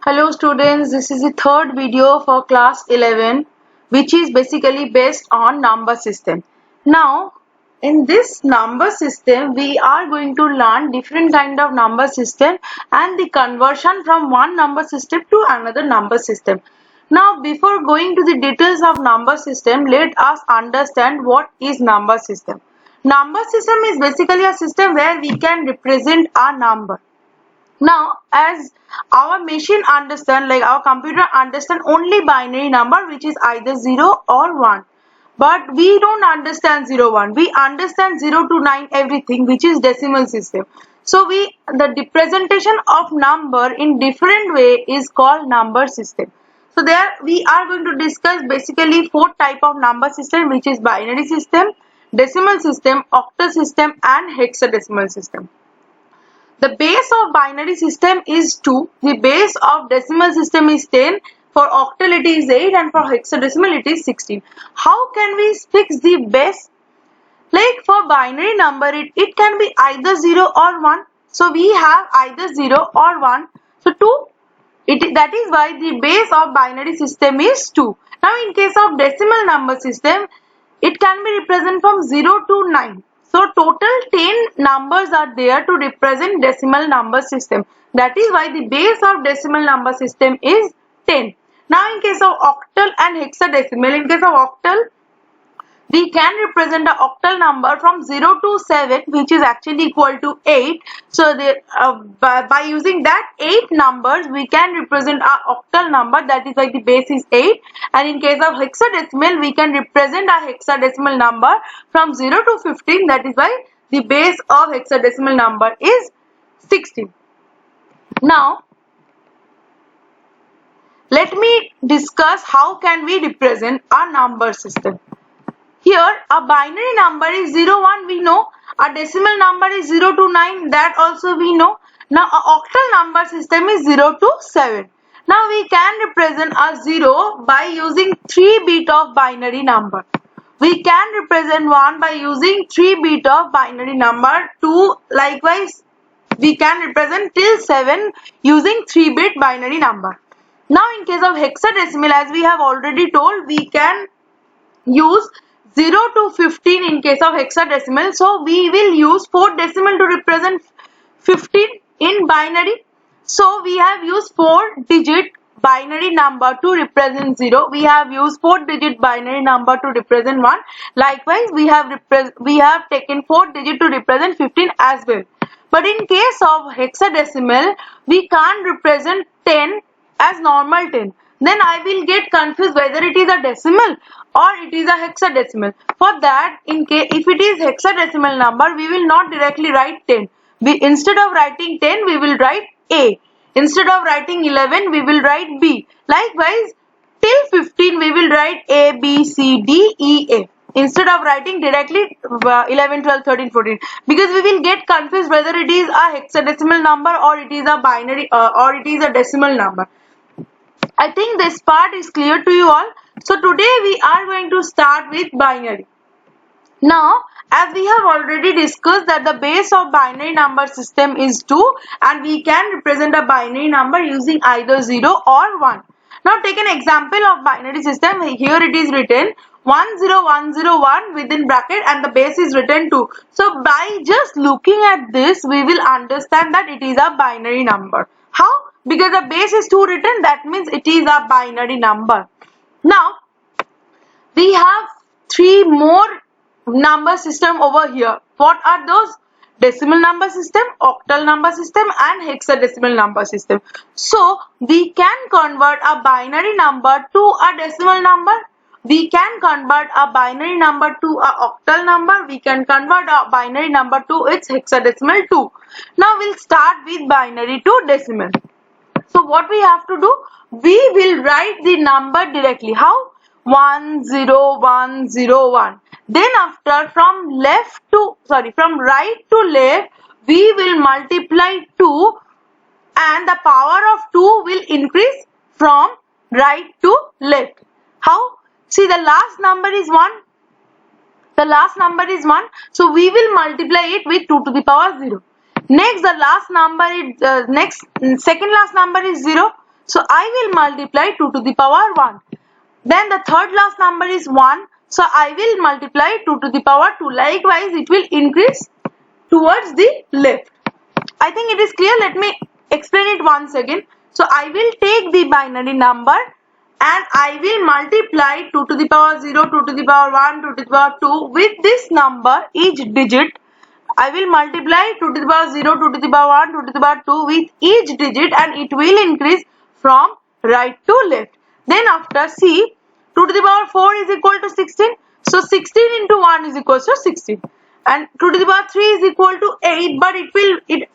Hello students, this is the third video for class 11 which is basically based on number system. Now in this number system we are going to learn different kind of number system and the conversion from one number system to another number system. Now before going to the details of number system, let us understand what is number system. Number system is basically a system where we can represent a number. Now, as our machine understand, like our computer understand only binary number which is either 0 or 1. But we don't understand 0, 1. We understand 0 to 9 everything which is decimal system. So, the representation of number in different way is called number system. So, there we are going to discuss basically four type of number system which is binary system, decimal system, octal system and hexadecimal system. The base of binary system is 2, the base of decimal system is 10, for octal it is 8 and for hexadecimal it is 16. How can we fix the base? Like for binary number it can be either 0 or 1. So we have either 0 or 1. So 2, that is why the base of binary system is 2. Now in case of decimal number system, it can be represented from 0 to 9. So total 10 numbers are there to represent decimal number system. That is why the base of decimal number system is 10. Now in case of octal and hexadecimal, in case of octal, we can represent the octal number from 0 to 7 which is actually equal to 8. So by using that 8 numbers we can represent our octal number, that is why the base is 8. And in case of hexadecimal we can represent our hexadecimal number from 0 to 15, that is why the base of hexadecimal number is 16. Now let me discuss how can we represent a number system. Here a binary number is 0, 1 we know, a decimal number is 0 to 9, that also we know. Now a octal number system is 0 to 7. Now we can represent a 0 by using 3 bit of binary number. We can represent 1 by using 3 bit of binary number. 2 likewise we can represent till 7 using 3 bit binary number. Now in case of hexadecimal, as we have already told, we can use 0 to 15 in case of hexadecimal. So we will use 4 decimal to represent 15 in binary. So we have used 4 digit binary number to represent 0. We have used 4 digit binary number to represent 1. Likewise we have taken 4 digit to represent 15 as well. But in case of hexadecimal we can't represent 10 as normal 10. Then I will get confused whether it is a decimal or it is a hexadecimal. For that, if it is hexadecimal number, we will not directly write 10. Instead of writing 10, we will write A. Instead of writing 11, we will write B. Likewise, till 15, we will write A, B, C, D, E, A. Instead of writing directly 11, 12, 13, 14. Because we will get confused whether it is a hexadecimal number or it is a binary or it is a decimal number. I think this part is clear to you all. So today we are going to start with binary. Now as we have already discussed that the base of binary number system is 2 and we can represent a binary number using either 0 or 1. Now take an example of binary system. Here it is written 10101 within bracket and the base is written 2. So by just looking at this we will understand that it is a binary number. How? Because the base is 2 written, that means it is a binary number. Now we have 3 more number system over here. What are those? Decimal number system, octal number system and hexadecimal number system. So we can convert a binary number to a decimal number. We can convert a binary number to a octal number. We can convert a binary number to its hexadecimal too. Now we'll start with binary to decimal. So what we have to do? We will write the number directly. How? 10101. Then after from right to left we will multiply 2 and the power of 2 will increase from right to left. How? See, the last number is 1. The last number is 1. So we will multiply it with 2 to the power 0. Next the last number is second last number is 0. So I will multiply 2 to the power 1. Then the third last number is 1. So I will multiply 2 to the power 2. Likewise, it will increase towards the left. I think it is clear. Let me explain it once again. So I will take the binary number and I will multiply 2 to the power 0, 2 to the power 1, 2 to the power 2 with this number, each digit. I will multiply 2 to the power 0, 2 to the power 1, 2 to the power 2 with each digit, and it will increase from right to left. Then after, see, 2 to the power 4 is equal to 16. So 16 into 1 is equal to 16. And 2 to the power 3 is equal to 8, but it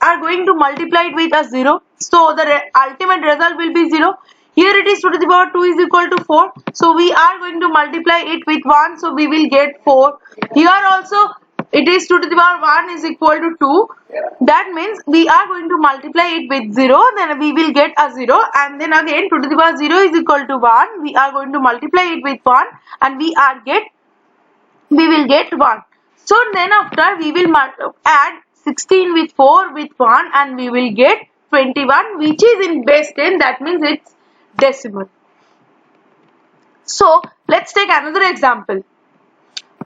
are going to multiply it with a 0. So the ultimate result will be 0. Here it is 2 to the power 2 is equal to 4. So we are going to multiply it with 1. So we will get 4. Here also it is 2 to the power 1 is equal to 2. That means we are going to multiply it with 0. Then we will get a 0. And then again 2 to the power 0 is equal to 1. We are going to multiply it with 1. And we will get 1. So then after we will add 16 with 4 with 1 and we will get 21, which is in base 10. That means it's decimal. So let's take another example.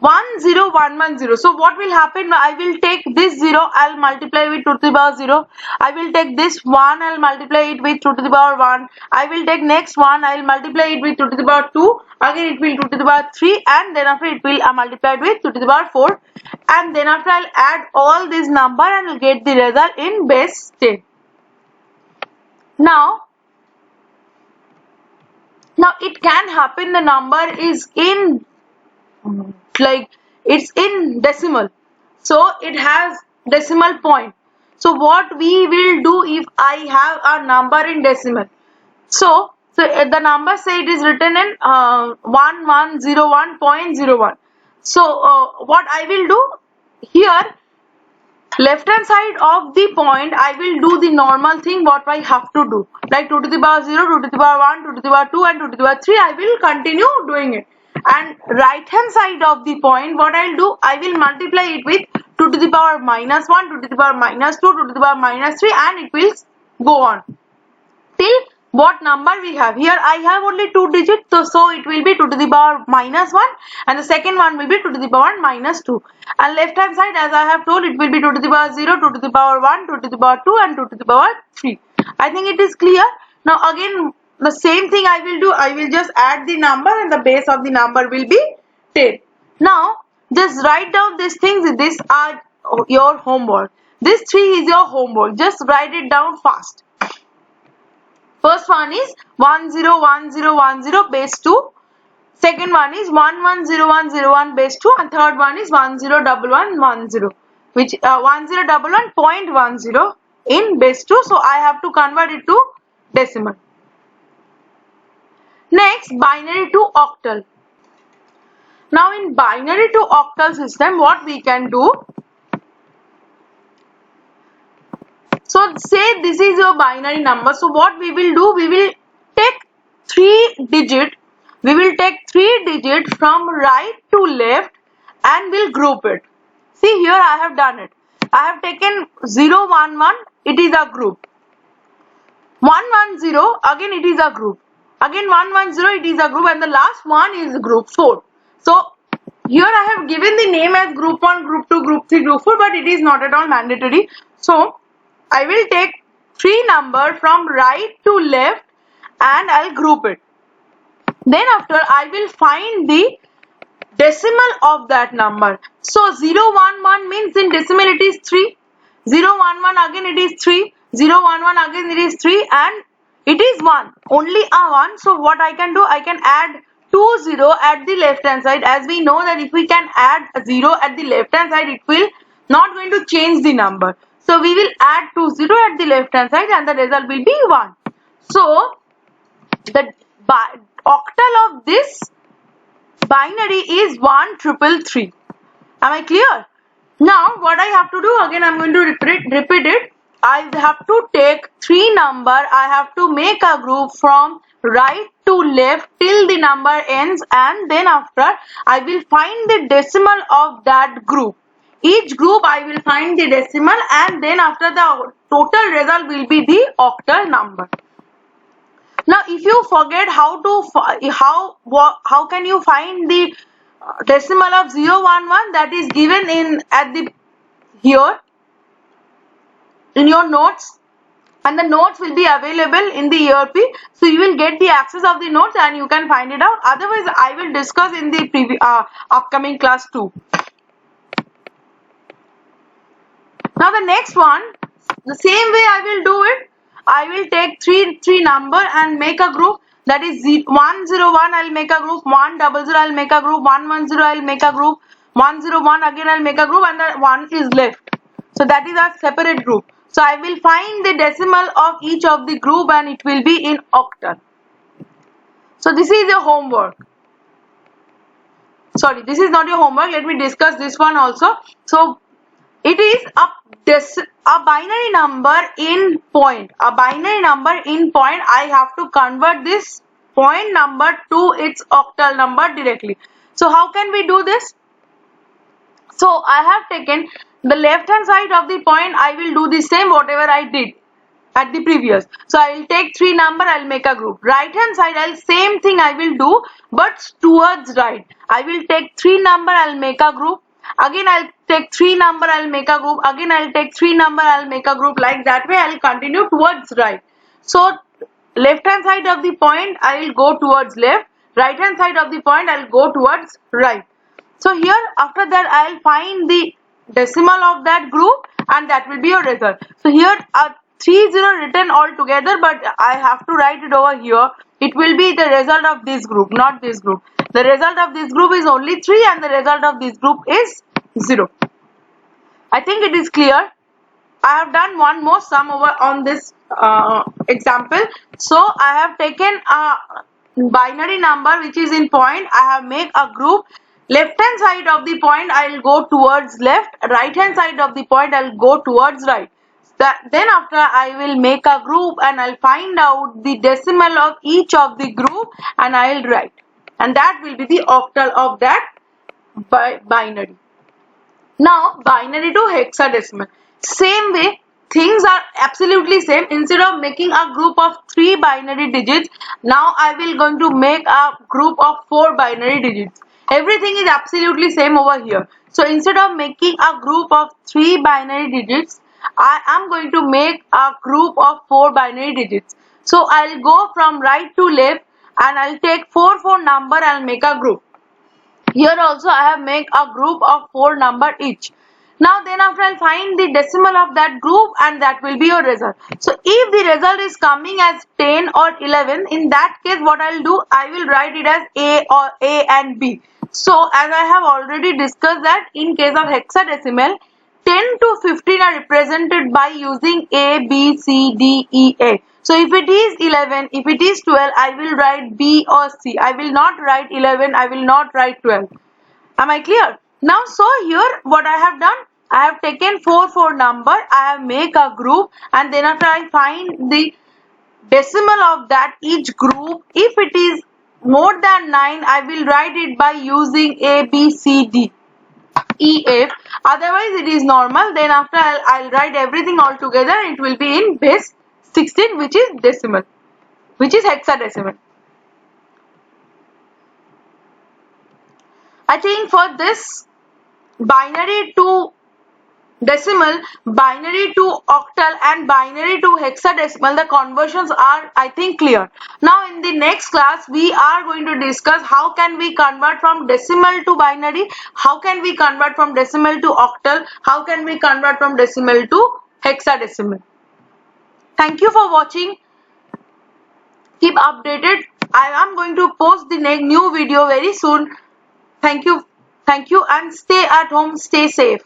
10110. So what will happen? I will take this 0, I'll multiply with 2 to the power 0. I will take this 1, I'll multiply it with 2 to the power 1. I will take next one, I'll multiply it with 2 to the power 2. Again it will 2 to the power 3, and then after it will multiplied with 2 to the power 4. And then after I'll add all this number and I'll get the result in base 10. Now it can happen the number is in it's in decimal, so it has decimal point. So what we will do if I have a number in decimal? So the number, say it is written in 1101.01. So what I will do here, left hand side of the point, I will do the normal thing what I have to do, like 2 to the power 0, 2 to the power 1, 2 to the power 2 and 2 to the power 3. I will continue doing it. And right hand side of the point, what I'll do, I will multiply it with 2 to the power minus 1, 2 to the power minus 2, 2 to the power minus 3, and it will go on till what number we have. Here I have only 2 digits, so it will be 2 to the power minus 1, and the second one will be 2 to the power minus 2. And left hand side, as I have told, it will be 2 to the power 0, 2 to the power 1, 2 to the power 2 and 2 to the power 3. I think it is clear. Now again the same thing I will do. I will just add the number and the base of the number will be 10. Now just write down these things. These are your homework. This 3 is your homework. Just write it down fast. First one is 101010 base 2. Second one is 110101 base 2, and third one is 101110, which 1011.10 in base 2. So I have to convert it to decimal. Next, binary to octal. Now in binary to octal system, what we can do? So say this is your binary number. So what we will do? We will take 3 digit. We will take 3 digits from right to left and we'll group it. See, here I have done it. I have taken 011. It is a group. 110. Again it is a group. Again 110, it is a group, and the last one is group 4. So here I have given the name as group 1, group 2, group 3, group 4, but it is not at all mandatory. So I will take 3 numbers from right to left and I'll group it. Then after I will find the decimal of that number. So 011 means in decimal it is 3. 011 again it is 3. 011 again it is 3, and it is 1, only a 1. So what I can do, I can add 2 0 at the left hand side. As we know that if we can add a 0 at the left hand side, it will not going to change the number. So we will add 2 0 at the left hand side and the result will be 1. So the octal of this binary is 1333. Am I clear? Now what I have to do, again I am going to repeat it. I have to take 3 number. I have to make a group from right to left till the number ends, and then after I will find the decimal of that group. Each group I will find the decimal, and then after the total result will be the octal number. Now if you forget how can you find the decimal of 011, that is given in at the here in your notes, and the notes will be available in the ERP, so you will get the access of the notes and you can find it out. Otherwise I will discuss in the upcoming class too. Now the next one, the same way I will do it. I will take three number and make a group. That is 101, I'll make a group, 100, I'll make a group, 110, I'll make a group, 101 again I'll make a group, and the 1 is left. So that is a separate group. So I will find the decimal of each of the group and it will be in octal. So this is your homework. Sorry, this is not your homework. Let me discuss this one also. So it is a binary number in point. A binary number in point. I have to convert this point number to its octal number directly. So how can we do this? So I have taken the left hand side of the point. I will do the same whatever I did at the previous. So I will take 3 number, I'll make a group. Right hand side, same thing I will do, but towards right. I will take 3 number, I'll make a group. Again I'll take 3 number, I'll make a group. Again I'll take 3 number, I'll make a group. Like that way I'll continue towards right. So left hand side of the point I will go towards left. Right hand side of the point I'll go towards right. So here after that I'll find the decimal of that group and that will be your result. So here 30 written all together, but I have to write it over here. It will be the result of this group, not this group. The result of this group is only 3 and the result of this group is 0. I think it is clear. I have done one more sum over on this example. So I have taken a binary number which is in point. I have made a group. Left hand side of the point I will go towards left. Right hand side of the point I will go towards right. Then after I will make a group and I'll find out the decimal of each of the group and I'll write, and that will be the octal of that binary. Now binary to hexadecimal, same way, things are absolutely same. Instead of making a group of 3 binary digits, now I will going to make a group of 4 binary digits. Everything is absolutely same over here. So instead of making a group of 3 binary digits, I am going to make a group of 4 binary digits. So I'll go from right to left and I'll take 4 number, I'll make a group. Here also I have made a group of 4 number each. Now then after I'll find the decimal of that group and that will be your result. So if the result is coming as 10 or 11, in that case what I'll do, I will write it as A or A and B. So as I have already discussed that in case of hexadecimal, 10 to 15 are represented by using A, B, C, D, E, A. So if it is 11, if it is 12, I will write B or C. I will not write 11, I will not write 12. Am I clear? Now so here what I have done, I have taken 4 number, I have make a group, and then after I find the decimal of that each group. If it is more than 9, I will write it by using A, B, C, D, E, F. Otherwise it is normal. Then after I'll write everything all together. It will be in base 16, which is decimal, which is hexadecimal. I think for this binary to decimal, binary to octal and binary to hexadecimal, the conversions are, I think, clear. Now in the next class we are going to discuss how can we convert from decimal to binary, how can we convert from decimal to octal, how can we convert from decimal to hexadecimal. Thank you for watching. Keep updated. I am going to post the new video very soon. Thank you and stay at home, stay safe.